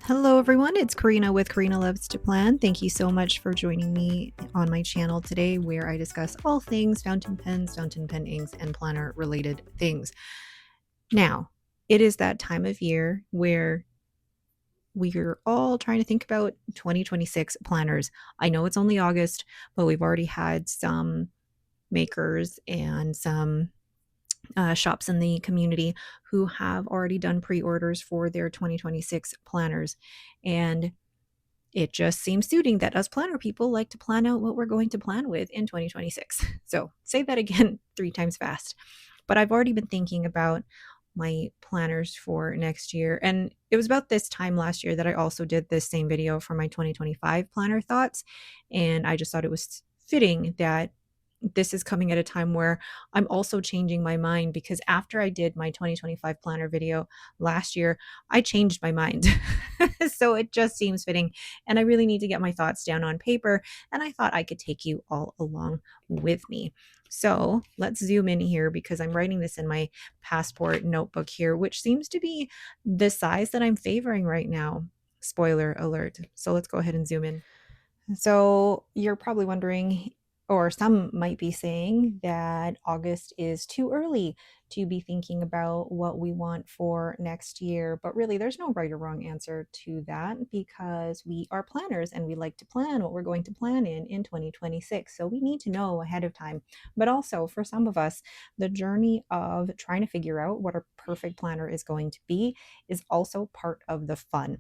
Hello, everyone. It's Karina with Karina Loves to Plan. Thank you so much for joining me on my channel today, where I discuss all things fountain pens, fountain pen inks, and planner related things. Now, it is that time of year where we're all trying to think about 2026 planners. I know it's only August, but we've already had some makers and some shops in the community who have already done pre-orders for their 2026 planners. And it just seems suiting that us planner people like to plan out what we're going to plan with in 2026. So say that again 3 times fast. But I've already been thinking about my planners for next year. And it was about this time last year that I also did this same video for my 2025 planner thoughts. And I just thought it was fitting that this is coming at a time where I'm also changing my mind, because after I did my 2025 planner video last year, I changed my mind. So it just seems fitting. And I really need to get my thoughts down on paper. And I thought I could take you all along with me. So let's zoom in here, because I'm writing this in my passport notebook here, which seems to be the size that I'm favoring right now. Spoiler alert. So let's go ahead and zoom in. So you're probably wondering, or some might be saying, that August is too early to be thinking about what we want for next year. But really, there's no right or wrong answer to that, because we are planners and we like to plan what we're going to plan in 2026. So we need to know ahead of time. But also, for some of us, the journey of trying to figure out what our perfect planner is going to be is also part of the fun.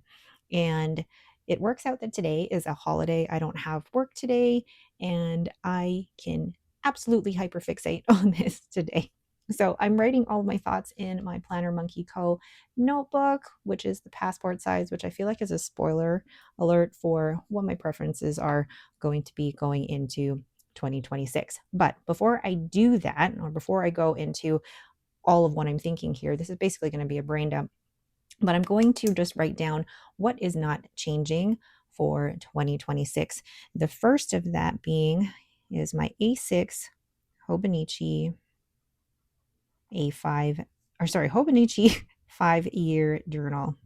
And it works out that today is a holiday. I don't have work today, and I can absolutely hyperfixate on this today. So I'm writing all of my thoughts in my Planner Monkey Co. notebook, which is the passport size, which I feel like is a spoiler alert for what my preferences are going to be going into 2026. But before I do that, or before I go into all of what I'm thinking here, this is basically going to be a brain dump, but I'm going to just write down what is not changing for 2026. The first of that being is my A6 Hobonichi A5, or sorry, Hobonichi 5-year journal.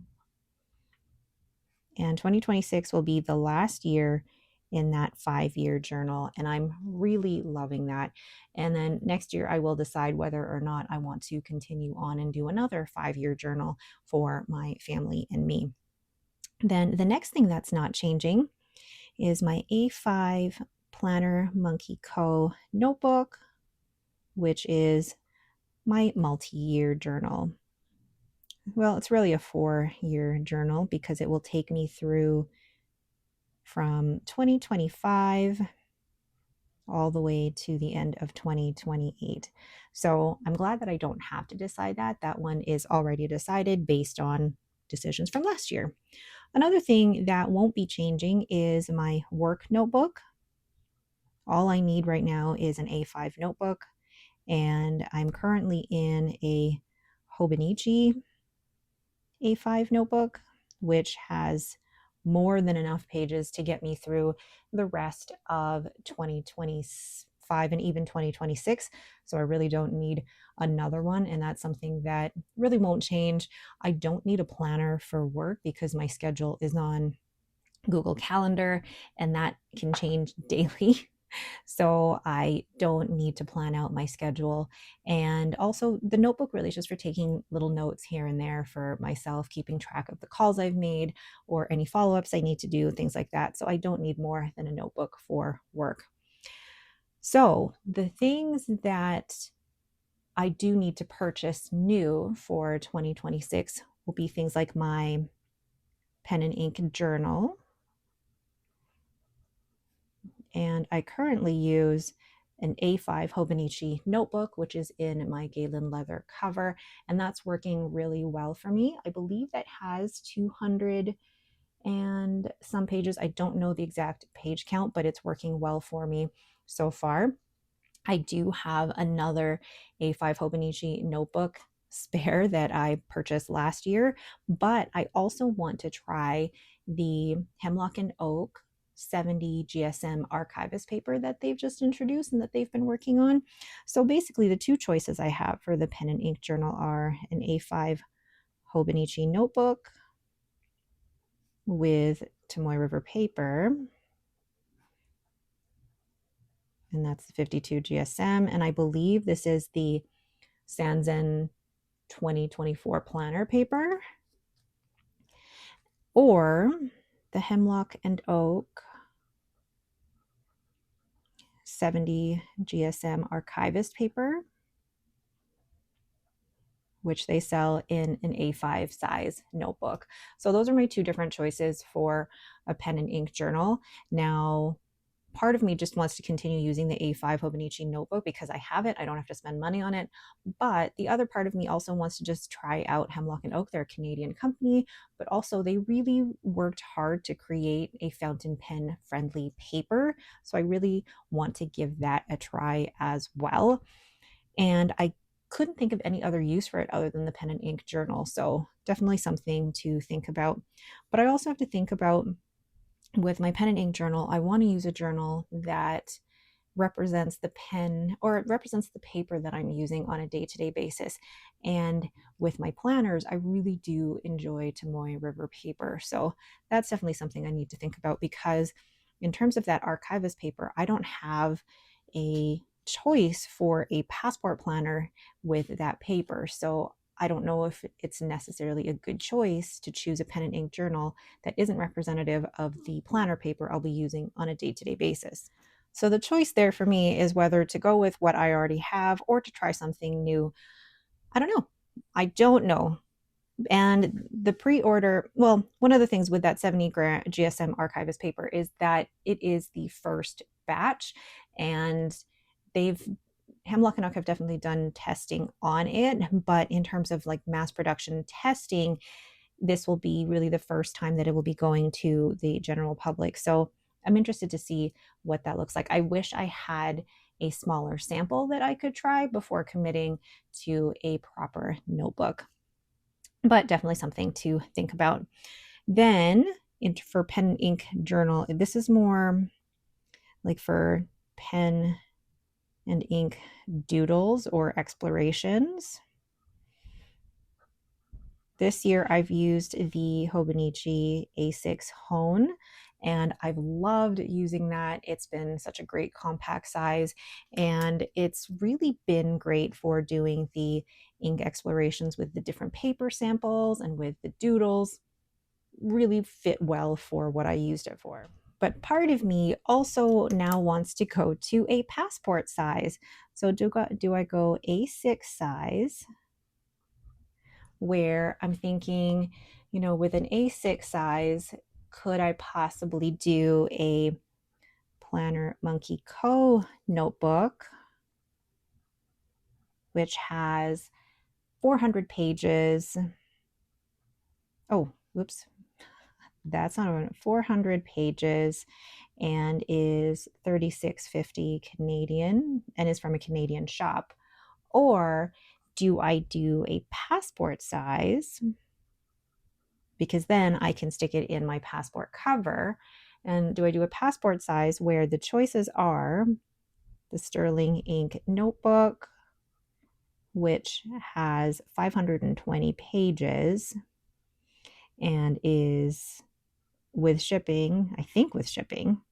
And 2026 will be the last year in that 5-year journal. And I'm really loving that. And then next year, I will decide whether or not I want to continue on and do another 5-year journal for my family and me. Then the next thing that's not changing is my A5 Planner Monkey Co. notebook, which is my multi-year journal. Well, it's really a 4-year journal, because it will take me through from 2025 all the way to the end of 2028. So I'm glad that I don't have to decide that. That one is already decided based on decisions from last year. Another thing that won't be changing is my work notebook. All I need right now is an A5 notebook, and I'm currently in a Hobonichi A5 notebook, which has more than enough pages to get me through the rest of 2025 and even 2026. So I really don't need another one. And that's something that really won't change. I don't need a planner for work, because my schedule is on Google Calendar, and that can change daily. So I don't need to plan out my schedule. And also, the notebook really is just for taking little notes here and there for myself, keeping track of the calls I've made or any follow-ups I need to do, things like that. So I don't need more than a notebook for work. So the things that I do need to purchase new for 2026 will be things like my pen and ink journal. And I currently use an A5 Hobonichi notebook, which is in my Galen leather cover, and that's working really well for me. I believe that has 200 and some pages. I don't know the exact page count, but it's working well for me so far. I do have another A5 Hobonichi notebook spare that I purchased last year, but I also want to try the Hemlock and Oak 70 GSM archivist paper that they've just introduced and that they've been working on. So basically, the two choices I have for the pen and ink journal are an A5 Hobonichi notebook with Tomoe River paper, and that's the 52 GSM. And I believe this is the Sanzen 2024 planner paper, or the Hemlock and Oak 70 GSM archivist paper, which they sell in an A5 size notebook. So those are my two different choices for a pen and ink journal. Now, part of me just wants to continue using the A5 Hobonichi notebook because I have it. I don't have to spend money on it. But the other part of me also wants to just try out Hemlock and Oak. They're a Canadian company, but also they really worked hard to create a fountain pen friendly paper. So I really want to give that a try as well. And I couldn't think of any other use for it other than the pen and ink journal. So definitely something to think about. But I also have to think about, with my pen and ink journal, I want to use a journal that represents the pen, or it represents the paper that I'm using on a day-to-day basis. And with my planners, I really do enjoy Tomoe River paper. So that's definitely something I need to think about, because in terms of that archivist paper, I don't have a choice for a passport planner with that paper. So I don't know if it's necessarily a good choice to choose a pen and ink journal that isn't representative of the planner paper I'll be using on a day-to-day basis. So the choice there for me is whether to go with what I already have or to try something new. I don't know. I don't know. And the pre-order, well, one of the things with that 70 GSM archivist paper is that it is the first batch, and they've Hemlock and Oak have definitely done testing on it, but in terms of like mass production testing, this will be really the first time that it will be going to the general public. So I'm interested to see what that looks like. I wish I had a smaller sample that I could try before committing to a proper notebook, but definitely something to think about. Then for pen and ink journal, this is more like for pen and ink doodles or explorations. This year I've used the Hobonichi A6 Hone, and I've loved using that. It's been such a great compact size, and it's really been great for doing the ink explorations with the different paper samples and with the doodles. Really fit well for what I used it for. But part of me also now wants to go to a passport size. So do I go A6 size, where I'm thinking, with an A6 size, could I possibly do a Planner Monkey Co. notebook, which has 400 pages. Oh, whoops. That's not 400 pages and is $36.50 Canadian and is from a Canadian shop. Or do I do a passport size? Because then I can stick it in my passport cover. And do I do a passport size where the choices are the Sterling Ink notebook, which has 520 pages and is with shipping, I think with shipping,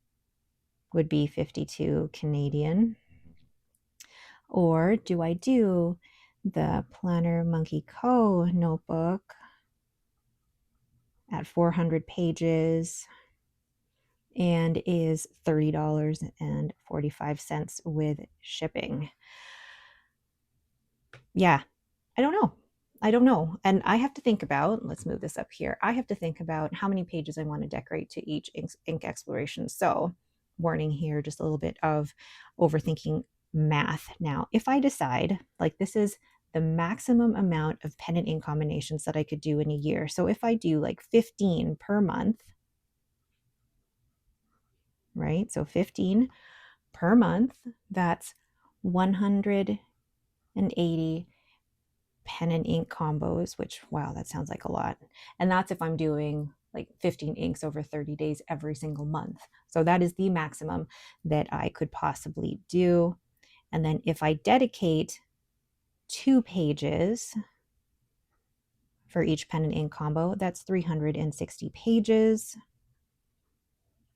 would be 52 Canadian. Or do I do the Planner Monkey Co. notebook at 400 pages and is $30.45 with shipping? Yeah, I don't know. And I have to think about, let's move this up here. I have to think about how many pages I want to decorate to each ink exploration. So, warning here, just a little bit of overthinking math. Now, if I decide, like, this is the maximum amount of pen and ink combinations that I could do in a year. So if I do like 15 per month, right? So 15 per month, that's 180 pen and ink combos, which, wow, that sounds like a lot. And that's if I'm doing like 15 inks over 30 days every single month. So that is the maximum that I could possibly do. And then if I dedicate 2 pages for each pen and ink combo. That's 360 pages.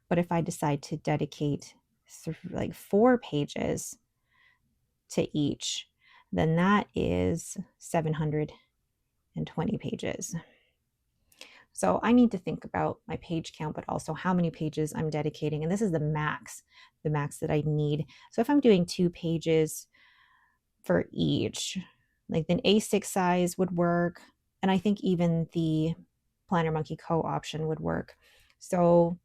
But if I decide to dedicate like 4 pages to each, then that is 720 pages. So I need to think about my page count, but also how many pages I'm dedicating. And this is the max that I need. So if I'm doing 2 pages for each, like the A6 size would work. And I think even the Planner Monkey Co option would work. So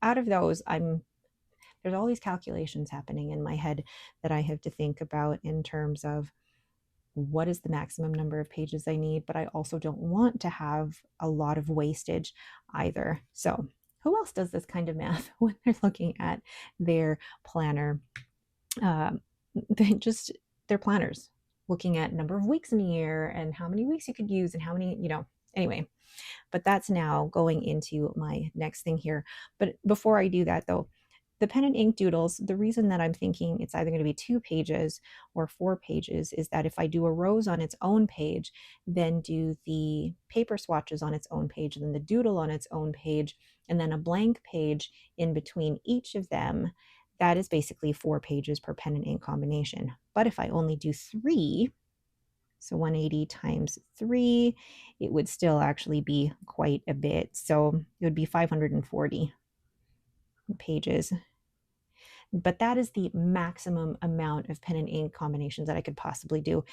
out of those, there's all these calculations happening in my head that I have to think about in terms of what is the maximum number of pages I need, but I also don't want to have a lot of wastage either. So who else does this kind of math when they're looking at their planner? Just their planners, looking at number of weeks in a year and how many weeks you could use and how many, anyway. But that's now going into my next thing here. But before I do that though, the pen and ink doodles, the reason that I'm thinking it's either going to be 2 pages or 4 pages is that if I do a rose on its own page, then do the paper swatches on its own page, and then the doodle on its own page, and then a blank page in between each of them, that is basically 4 pages per pen and ink combination. But if I only do 3, so 180 times 3, it would still actually be quite a bit. So it would be 540 pages. But that is the maximum amount of pen and ink combinations that I could possibly do.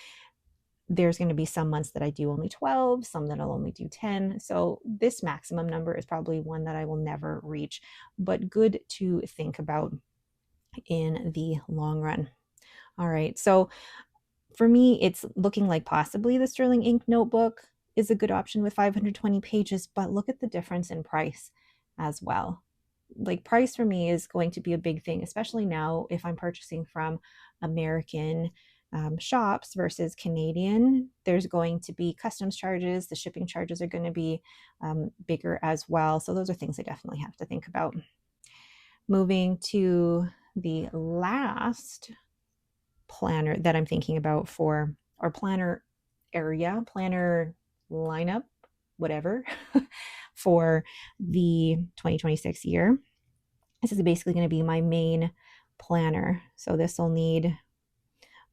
There's going to be some months that I do only 12, some that I'll only do 10. So this maximum number is probably one that I will never reach, but good to think about in the long run. All right. So for me, it's looking like possibly the Sterling Ink notebook is a good option with 520 pages, but look at the difference in price as well. Like, price for me is going to be a big thing, especially now if I'm purchasing from American shops versus Canadian. There's going to be customs charges. The shipping charges are going to be bigger as well. So those are things I definitely have to think about. Moving to the last planner that I'm thinking about for our planner lineup, whatever, for the 2026 year. This is basically going to be my main planner. So this will need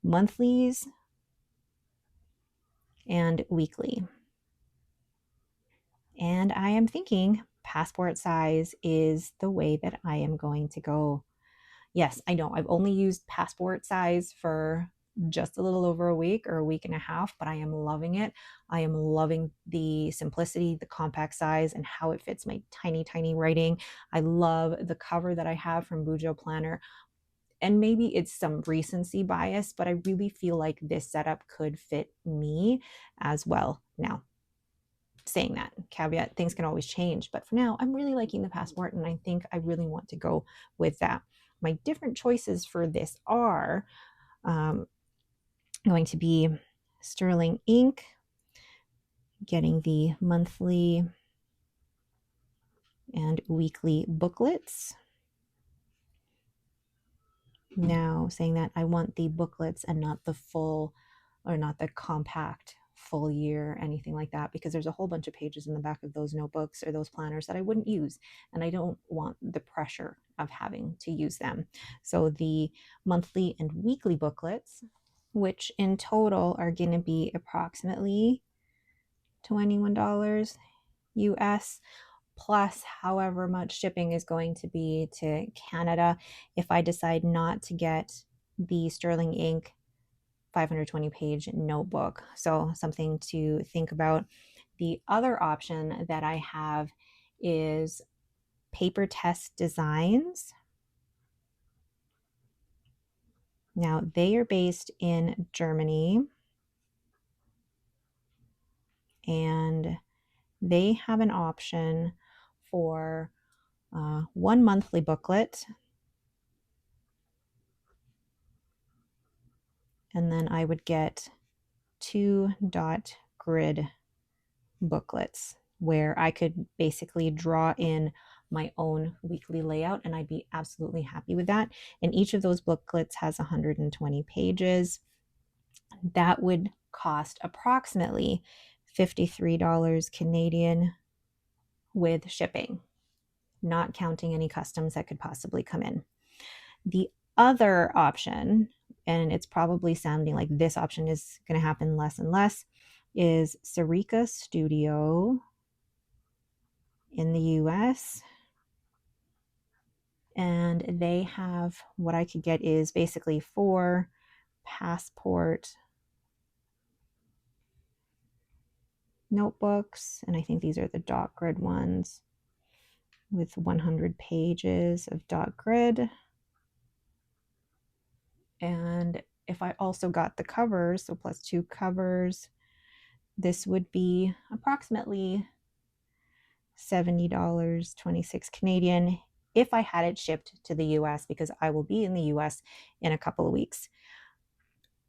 monthlies and weekly. And I am thinking passport size is the way that I am going to go. Yes, I know I've only used passport size for just a little over a week or a week and a half, but I am loving it. I am loving the simplicity, the compact size, and how it fits my tiny, tiny writing. I love the cover that I have from Bujo Planner. And maybe it's some recency bias, but I really feel like this setup could fit me as well. Now, saying that, caveat, things can always change, but for now, I'm really liking the passport, and I think I really want to go with that. My different choices for this are going to be Sterling Ink, getting the monthly and weekly booklets. Now, saying that I want the booklets and not the full, or not the compact full year, anything like that, because there's a whole bunch of pages in the back of those notebooks or those planners that I wouldn't use, and I don't want the pressure of having to use them. So the monthly and weekly booklets, which in total are going to be approximately $21 US, plus however much shipping is going to be to Canada if I decide not to get the Sterling Ink 520 page notebook. So something to think about. The other option that I have is Paper Test Designs. Now they are based in Germany, and they have an option for one monthly booklet, and then I would get 2 dot grid booklets where I could basically draw in my own weekly layout, and I'd be absolutely happy with that. And each of those booklets has 120 pages. That would cost approximately $53 Canadian with shipping, not counting any customs that could possibly come in. The other option, and it's probably sounding like this option is going to happen less and less, is Sarika Studio in the US. And they have, what I could get is basically 4 passport notebooks, and I think these are the dot grid ones with 100 pages of dot grid. And if I also got the covers, so plus 2 covers, this would be approximately $70, 26 Canadian, if I had it shipped to the US, because I will be in the US in a couple of weeks.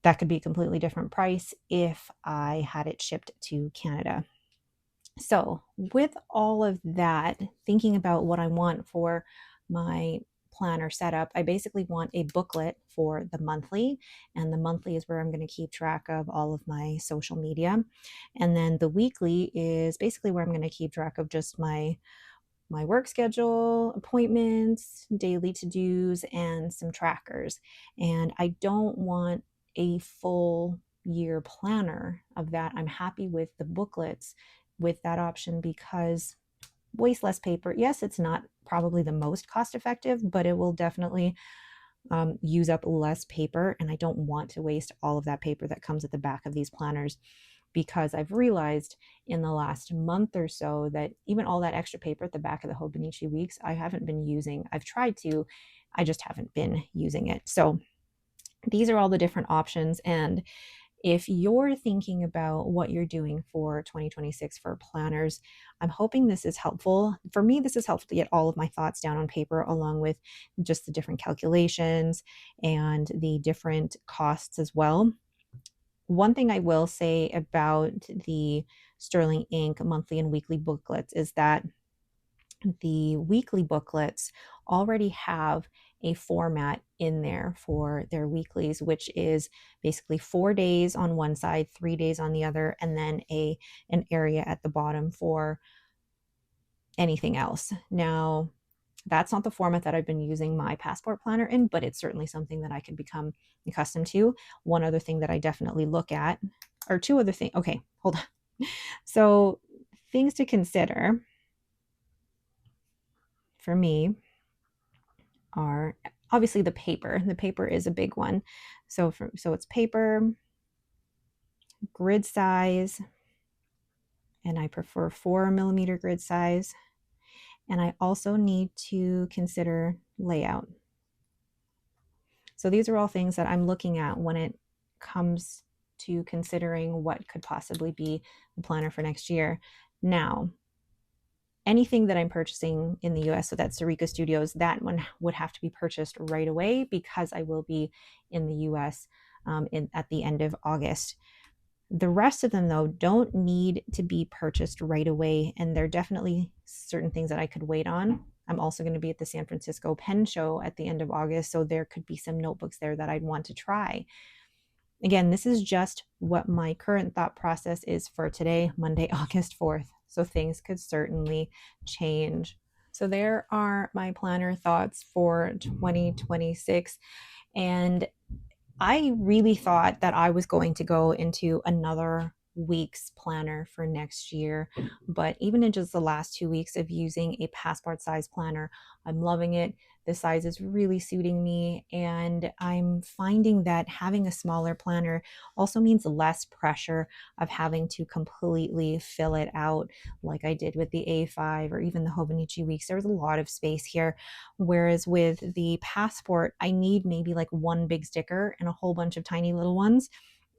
That could be a completely different price if I had it shipped to Canada. So with all of that, thinking about what I want for my planner setup, I basically want a booklet for the monthly, and the monthly is where I'm going to keep track of all of my social media. And then the weekly is basically where I'm going to keep track of just my work schedule, appointments, daily to-dos, and some trackers. And I don't want a full year planner of that. I'm happy with the booklets with that option because waste less paper. Yes, it's not probably the most cost effective, but it will definitely use up less paper. And I don't want to waste all of that paper that comes at the back of these planners, because I've realized in the last month or so that even all that extra paper at the back of the Hobonichi Weeks, I haven't been using. I've tried to, I just haven't been using it. So these are all the different options. And if you're thinking about what you're doing for 2026 for planners, I'm hoping this is helpful. For me, this is helpful to get all of my thoughts down on paper, along with just the different calculations and the different costs as well. One thing I will say about the Sterling Ink monthly and weekly booklets is that the weekly booklets already have a format in there for their weeklies, which is basically 4 days on one side, 3 days on the other, and then an area at the bottom for anything else. Now, that's not the format that I've been using my passport planner in, but it's certainly something that I could become accustomed to. One other thing that I definitely look at, or two other things. Okay, hold on. So, things to consider for me are obviously the paper. The paper is a big one. So it's paper, grid size, and I prefer 4mm grid size. And I also need to consider layout. So these are all things that I'm looking at when it comes to considering what could possibly be the planner for next year. Now, anything that I'm purchasing in the US, so that's Sarika Studios, that one would have to be purchased right away because I will be in the US at the end of August. The rest of them, though, don't need to be purchased right away, and there are definitely certain things that I could wait on. I'm also going to be at the San Francisco Pen Show at the end of August, so there could be some notebooks there that I'd want to try. Again, this is just what my current thought process is for today, Monday, August 4th. So things could certainly change. So there are my planner thoughts for 2026. And I really thought that I was going to go into another week's planner for next year. But even in just the last 2 weeks of using a passport size planner, I'm loving it. The size is really suiting me. And I'm finding that having a smaller planner also means less pressure of having to completely fill it out like I did with the A5 or even the Hobonichi Weeks. There was a lot of space here. Whereas with the passport, I need maybe like one big sticker and a whole bunch of tiny little ones.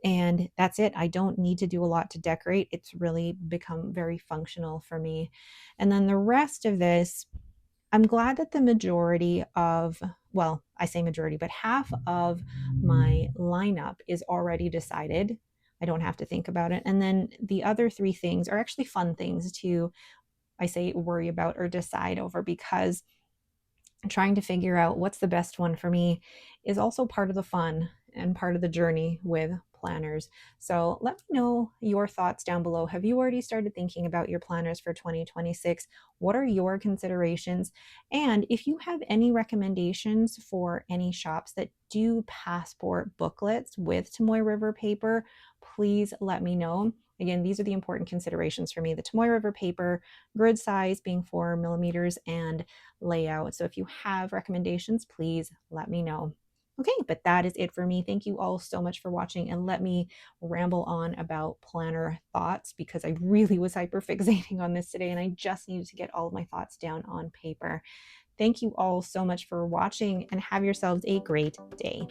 And that's it. I don't need to do a lot to decorate. It's really become very functional for me. And then the rest of this, I'm glad that the majority of, well, I say majority, but half of my lineup is already decided. I don't have to think about it. And then the other 3 things are actually fun things to, I say, worry about or decide over, because trying to figure out what's the best one for me is also part of the fun and part of the journey with planners. So let me know your thoughts down below. Have you already started thinking about your planners for 2026? What are your considerations? And if you have any recommendations for any shops that do passport booklets with Tomoy River paper, please let me know. Again, these are the important considerations for me: the Tomoy River paper, grid size being 4 millimeters, and layout. So if you have recommendations, please let me know. Okay, but that is it for me. Thank you all so much for watching, and let me ramble on about planner thoughts because I really was hyper fixating on this today and I just needed to get all of my thoughts down on paper. Thank you all so much for watching and have yourselves a great day.